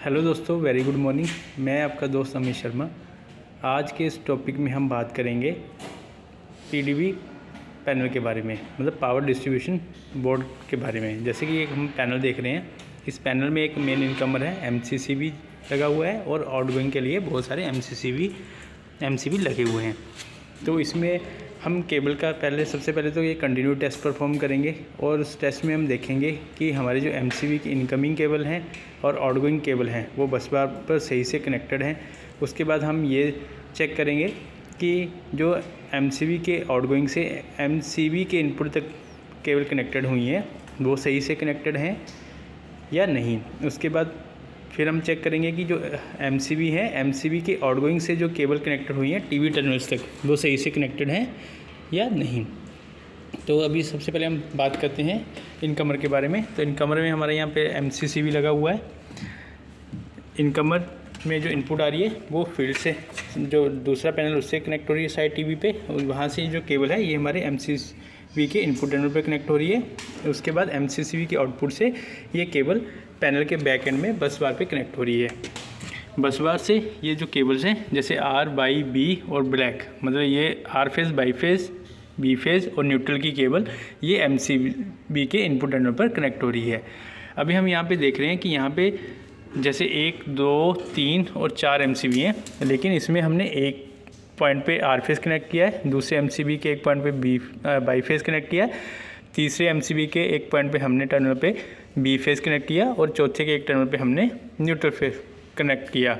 Hello दोस्तों, very good morning. मैं आपका दोस्त अमित शर्मा। आज के इस टॉपिक में हम बात करेंगे पीडीबी पैनल के बारे में, मतलब पावर डिस्ट्रीब्यूशन बोर्ड के बारे में। जैसे कि एक हम पैनल देख रहे हैं, इस पैनल में एक मेन इनकमर है, एमसीसीबी लगा हुआ है और आउटगोइंग के लिए बहुत सारे एमसीबी लगे हुए हैं। तो इसमें हम केबल का सबसे पहले तो ये कंटिन्यू टेस्ट परफॉर्म करेंगे और उस टेस्ट में हम देखेंगे कि हमारे जो एमसीबी की इनकमिंग केबल हैं और आउटगोइंग केबल हैं वो बस बार पर सही से कनेक्टेड हैं। उसके बाद हम ये चेक करेंगे कि जो एमसीबी के आउटगोइंग से एमसीबी के इनपुट तक केबल कनेक्टेड हुई हैं वो सही से कनेक्टेड हैं या नहीं। उसके बाद फिर हम चेक करेंगे कि जो एमसीबी है, एमसीबी के आउटगोइंग से जो केबल कनेक्टेड हुई हैं टीवी टर्मिनल्स तक वो सही से कनेक्टेड हैं या नहीं। तो अभी सबसे पहले हम बात करते हैं इनकमर के बारे में। तो इनकमर में हमारे यहाँ पे एमसीसीबी लगा हुआ है। इनकमर में जो इनपुट आ रही है वो फील्ड से, जो दूसरा पैनल उससे कनेक्ट हो रही है साइड टीवी पे, और वहाँ से जो केबल है ये हमारे एमसीसीबी के इनपुट टर्मिनल पे कनेक्ट हो रही है। उसके बाद एमसीसीबी के आउटपुट से ये केबल पैनल के बैक एंड में बस बार पे कनेक्ट हो रही है। बस बार से ये जो केबल्स हैं जैसे आर, बाई, बी और ब्लैक, मतलब ये R phase, Y phase, B phase और न्यूट्रल की केबल ये एमसीबी के इनपुट टर्मिनल पर कनेक्ट हो रही है। अभी हम यहाँ पे देख रहे हैं कि यहाँ पे जैसे 1, 2, 3 और 4 एमसीबी हैं, लेकिन इसमें हमने एक पॉइंट पे आर फेज़ कनेक्ट किया है, दूसरे एमसीबी के एक पॉइंट पे बाई फेज़ कनेक्ट किया है, तीसरे एमसीबी के एक पॉइंट पे हमने टर्मिनल पे बी फेज़ कनेक्ट किया और चौथे के एक टर्मिनल पे हमने न्यूट्रल फेज़ कनेक्ट किया।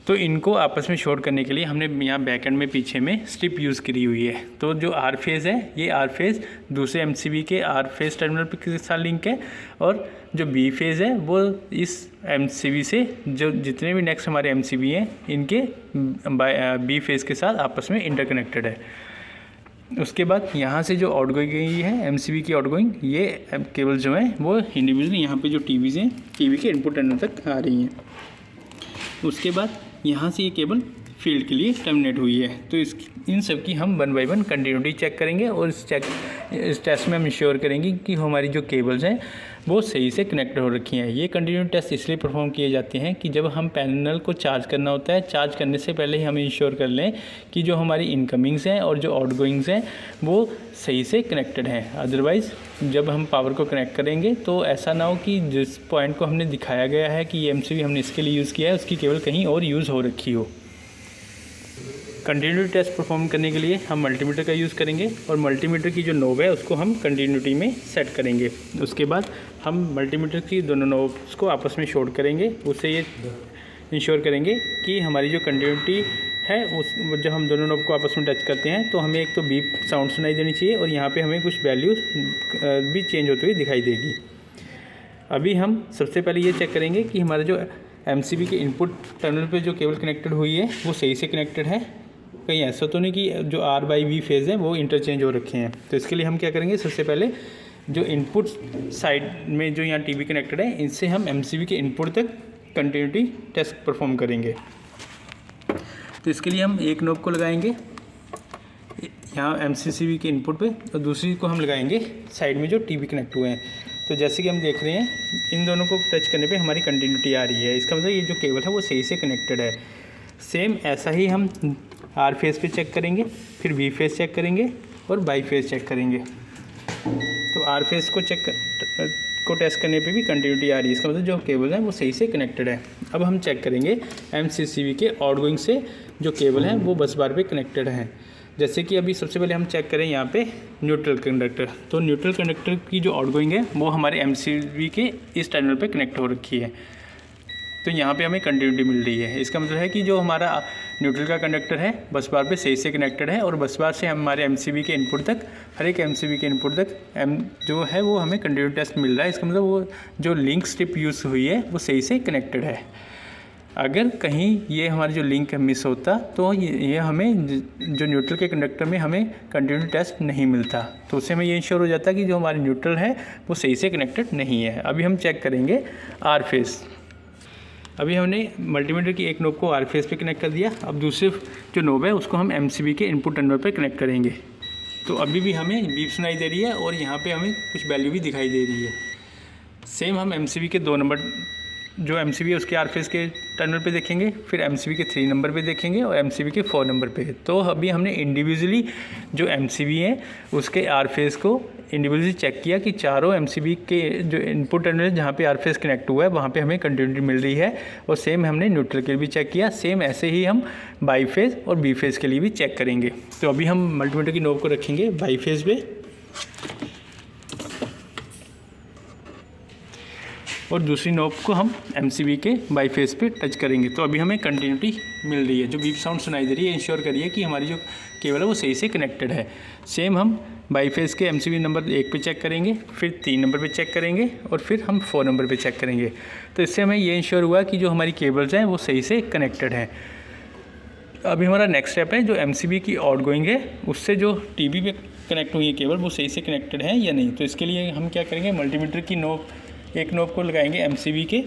तो इनको आपस में शॉर्ट करने के लिए हमने यहाँ बैक एंड में पीछे में स्ट्रिप यूज़ करी हुई है। तो जो आर फेज़ है, ये आर फेज़ दूसरे एमसीबी के आर फेज़ टर्मिनल के साथ लिंक है, और जो बी फेज़ है वो इस एमसीबी से जो जितने भी नेक्स्ट हमारे एमसीबी हैं इनके बी फेज़ के साथ आपस में इंटरकनेक्टेड है। उसके बाद यहाँ से जो आउटगोइंग गई है एमसीबी की आउटगोइंग, ये केबल जो है वो इंडिविजुअली यहाँ पे जो टीवीज़ हैं टीवी के इनपुट टर्मिनल तक आ रही हैं। उसके बाद यहाँ से ये केबल फील्ड के लिए टर्मिनेट हुई है। तो इन सब की हम 1 बाय 1 कंटिन्यूटी चेक करेंगे और इस टेस्ट में हम इंश्योर करेंगे कि हमारी जो केबल्स हैं वो सही से कनेक्ट हो रखी हैं। ये कंटिन्यूटी टेस्ट इसलिए परफॉर्म किए जाते हैं कि जब हम पैनल को चार्ज करना होता है, चार्ज करने से पहले ही हमें इंश्योर कर लें कि जो हमारी इनकमिंग्स हैं और जो आउटगोइंग्स हैं वो सही से कनेक्टेड हैं। अदरवाइज़ जब हम पावर को कनेक्ट करेंगे तो ऐसा ना हो कि जिस पॉइंट को हमने दिखाया गया है कि ये एमसीबी हमने इसके लिए यूज़ किया है उसकी केबल कहीं और यूज़ हो रखी हो। कंटिन्यूटी टेस्ट परफॉर्म करने के लिए हम मल्टीमीटर का यूज़ करेंगे और मल्टीमीटर की जो नोब है उसको हम कंटिन्यूटी में सेट करेंगे। उसके बाद हम मल्टीमीटर की दोनों नोब्स को आपस में शॉर्ट करेंगे। उससे ये इंश्योर करेंगे कि हमारी जो कंटिन्यूटी है उस जब हम दोनों नोब को आपस में टच करते हैं तो हमें एक तो बीप साउंड सुनाई देनी चाहिए और यहाँ पे हमें कुछ वैल्यू भी चेंज होती हुई दिखाई देगी। अभी हम सबसे पहले ये चेक करेंगे कि हमारा जो एमसीबी के इनपुट टर्मिनल पे जो केबल कनेक्टेड हुई है वो सही से कनेक्टेड है, कहीं ऐसा तो नहीं कि जो आर बाई बी फेज़ है वो इंटरचेंज हो रखे हैं। तो इसके लिए हम क्या करेंगे, सबसे पहले जो इनपुट साइड में जो यहाँ टीवी कनेक्टेड है इनसे हम एमसीबी के इनपुट तक कंटिन्यूटी टेस्ट परफॉर्म करेंगे। तो इसके लिए हम एक नोब को लगाएंगे यहाँ एमसीसीबी के इनपुट पे और दूसरी को हम लगाएंगे साइड में जो टीवी कनेक्ट हुए हैं। तो जैसे कि हम देख रहे हैं इन दोनों को टच करने पे हमारी कंटिन्यूटी आ रही है, इसका मतलब ये जो केबल है वो सही से कनेक्टेड है। सेम ऐसा ही हम आर फेज़ पे चेक करेंगे, फिर बी फेज़ चेक करेंगे और बाई फेज़ चेक करेंगे। तो आर फेज़ को टेस्ट करने पे भी कंटिन्यूटी आ रही है, इसका मतलब जो केबल है वो सही से कनेक्टेड है। अब हम चेक करेंगे एमसीसीबी के आउटगोइंग से जो केबल हैं वो बस बार पे कनेक्टेड हैं। जैसे कि अभी सबसे पहले हम चेक करें यहाँ पे न्यूट्रल कंडक्टर। तो न्यूट्रल कंडक्टर की जो आउटगोइंग है वो हमारे एमसीबी के इस टर्मिनल पे कनेक्ट हो रखी है। तो यहाँ पे हमें कंटिन्यूटी मिल रही है। इसका मतलब है कि जो हमारा न्यूट्रल का कंडक्टर है बस बार पे सही से कनेक्टेड है और बस बार से हमारे एमसीबी के इनपुट तक, हर एक एमसीबी के इनपुट तक जो है वो हमें कंटिन्यूटी टेस्ट मिल रहा है। इसका मतलब वो जो लिंक स्ट्रिप यूज़ हुई है वो सही से कनेक्टेड है। अगर कहीं ये हमारी जो लिंक मिस होता तो ये हमें जो न्यूट्रल के कंडक्टर में हमें कंटिन्यूटी टेस्ट नहीं मिलता, तो उससे हमें ये इंश्योर हो जाता कि जो हमारी न्यूट्रल है वो सही से कनेक्टेड नहीं है। अभी हम चेक करेंगे आर फेज़। अभी हमने मल्टीमीटर की एक नोब को आर फेज़ पे कनेक्ट कर दिया। अब दूसरे जो नोब है उसको हम एमसीबी के इनपुट टर्मिनल पे कनेक्ट करेंगे। तो अभी भी हमें बीप सुनाई दे रही है और यहाँ पे हमें कुछ वैल्यू भी दिखाई दे रही है। सेम हम एमसीबी के 2 नंबर जो एमसीबी है उसके आर फेज़ के टर्मिनल पे देखेंगे, फिर एमसीबी के 3 नंबर पे देखेंगे और एमसीबी के 4 नंबर पे। तो अभी हमने इंडिविजुअली जो एमसीबी है उसके आर फेज़ को इंडिविजुअली चेक किया कि चारों एमसीबी के जो इनपुट टर्मिनल जहाँ पे आर फेज़ कनेक्ट हुआ है वहाँ पे हमें कंटिन्यूटी मिल रही है। और सेम हमने न्यूट्रल के लिए भी चेक किया, सेम ऐसे ही हम बाई फेज़ और बी फेज़ के लिए भी चेक करेंगे। तो अभी हम मल्टीमीटर की नोब को रखेंगे बाई फेज़ पे और दूसरी नोब को हम एमसीबी के बाई फेज़ पे टच करेंगे। तो अभी हमें कंटिन्यूटी मिल रही है, जो बीप साउंड सुनाई दे रही है, इंश्योर करिए कि हमारी जो केबल है वो सही से कनेक्टेड है। सेम हम बाई फेज़ के एमसीबी नंबर 1 पे चेक करेंगे, फिर 3 नंबर पे चेक करेंगे और फिर हम 4 नंबर पे चेक करेंगे। तो इससे हमें ये इंश्योर हुआ कि जो हमारी केबल्स हैं वो सही से कनेक्टेड हैं। अभी हमारा नेक्स्ट स्टेप है, जो एमसीबी की आउटगोइंग है उससे जो टीवी पे कनेक्ट हुई है केबल वो सही से कनेक्टेड है या नहीं। तो इसके लिए हम क्या करेंगे, मल्टीमीटर की नोब एक नोब को लगाएंगे एमसीबी के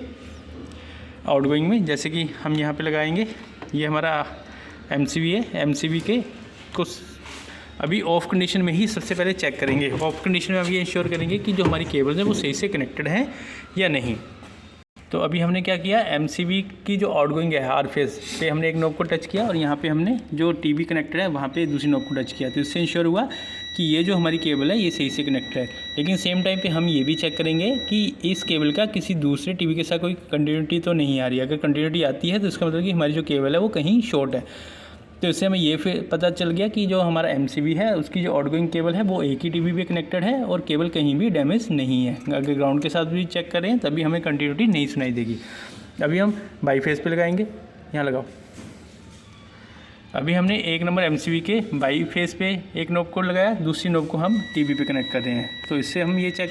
आउटगोइंग में, जैसे कि हम यहाँ पे लगाएंगे। ये हमारा एमसीबी है, एमसीबी के को अभी ऑफ कंडीशन में ही सबसे पहले चेक करेंगे। ऑफ कंडीशन में हम ये इंश्योर करेंगे कि जो हमारी केबल्स हैं वो सही से कनेक्टेड हैं या नहीं। तो अभी हमने क्या किया, एमसीबी की जो आउटगोइंग है आर फेज़ पे हमने एक नोब को टच किया और यहाँ पे हमने जो टीवी कनेक्टेड है वहाँ पे दूसरी नोब को टच किया। तो इससे इंश्योर हुआ कि ये जो हमारी केबल है ये सही से कनेक्टेड है। लेकिन सेम टाइम पे हम ये भी चेक करेंगे कि इस केबल का किसी दूसरे टीवी के साथ कोई कंटिन्यूटी तो नहीं आ रही है। अगर कंटिन्यूटी आती है तो इसका मतलब कि हमारी जो केबल है वो कहीं शॉर्ट है। तो इससे हमें ये फिर पता चल गया कि जो हमारा एमसीबी है उसकी जो आउटगोइंग केबल है वो एक ही टीवी पे कनेक्टेड है और केबल कहीं भी डैमेज नहीं है। अगर ग्राउंड के साथ भी चेक करें तभी हमें कंटिन्यूटी नहीं सुनाई देगी। अभी हम बाई फेज़ पे लगाएंगे, यहाँ लगाओ। अभी हमने एक नंबर एमसीबी के बाई फेज़ पे एक नोब को लगाया, दूसरी नोब को हम टीवी पे कनेक्ट कर रहे हैं। तो इससे हम ये चेक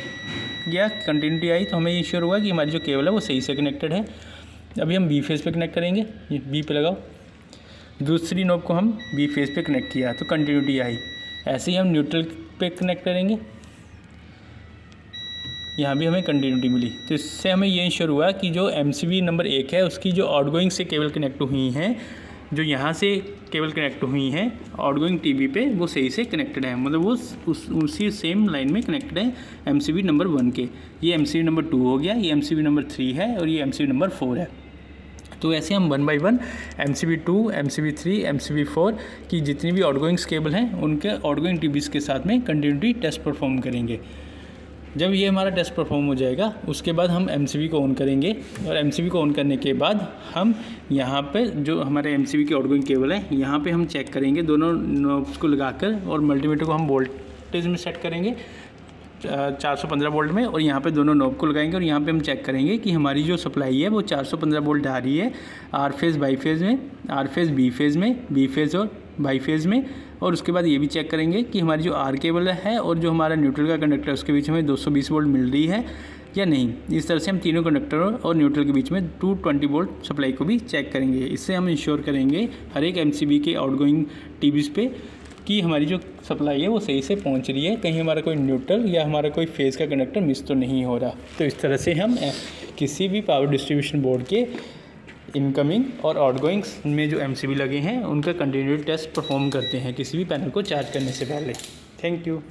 किया, कंटिन्यूटी आई तो हमें ये श्योर हुआ कि हमारी जो केबल है वो सही से कनेक्टेड है। अभी हम बी फेज़ पे कनेक्ट करेंगे, बी पे लगाओ। दूसरी नोब को हम बी फेज़ पे कनेक्ट किया तो कंटिन्यूटी आई। ऐसे ही हम न्यूट्रल पे कनेक्ट करेंगे, यहाँ भी हमें कंटिन्यूटी मिली। तो इससे हमें ये इंश्योर हुआ कि जो एमसीबी नंबर 1 है उसकी जो आउटगोइंग से केबल कनेक्ट हुई हैं, जो यहाँ से केबल कनेक्ट हुई हैं आउटगोइंग टीवी पे वो सही से कनेक्टेड है, मतलब वो उसी सेम लाइन में कनेक्टेड है एमसीबी नंबर 1 के। ये एमसीबी नंबर 2 हो गया, ये एमसीबी नंबर 3 है और ये एमसीबी नंबर 4 है। तो ऐसे हम 1 बाई 1 एमसीबी 2, एमसीबी 3, एमसीबी 4 की जितनी भी आउटगोइंग्स केबल हैं उनके आउटगोइंग टीवीज़ के साथ में कंटिन्यूटी टेस्ट परफॉर्म करेंगे। जब ये हमारा टेस्ट परफॉर्म हो जाएगा उसके बाद हम एमसीबी को ऑन करेंगे और एमसीबी को ऑन करने के बाद हम यहाँ पे जो हमारे एमसीबी की आउटगोइंग केबल है यहाँ पे हम चेक करेंगे दोनों नोब्स को लगाकर, और मल्टीमीटर को हम वोल्टेज में सेट करेंगे 415 वोल्ट में, और यहाँ पे दोनों नोब को लगाएंगे और यहाँ पे हम चेक करेंगे कि हमारी जो सप्लाई है वो 415 वोल्ट आ रही है आर फेज़ बाई फेज़ में, आर फेज़ बी फेज़ में, बी फेज़ और बाई फेज़ में। और उसके बाद ये भी चेक करेंगे कि हमारी जो आर केबल है और जो हमारा न्यूट्रल का कंडक्टर है उसके बीच में 220 वोल्ट मिल रही है या नहीं। इस तरह से हम तीनों कंडक्टर और न्यूट्रल के बीच में 220 वोल्ट सप्लाई को भी चेक करेंगे। इससे हम इंश्योर करेंगे हर एक एमसीबी के आउटगोइंग टीवीज़ पे कि हमारी जो सप्लाई है वो सही से पहुंच रही है, कहीं हमारा कोई न्यूट्रल या हमारा कोई फेज़ का कंडक्टर मिस तो नहीं हो रहा। तो इस तरह से हम किसी भी पावर डिस्ट्रीब्यूशन बोर्ड के इनकमिंग और आउटगोइंग्स में जो एमसीबी लगे हैं उनका कंटिन्यूटी टेस्ट परफॉर्म करते हैं किसी भी पैनल को चार्ज करने से पहले। Thank you.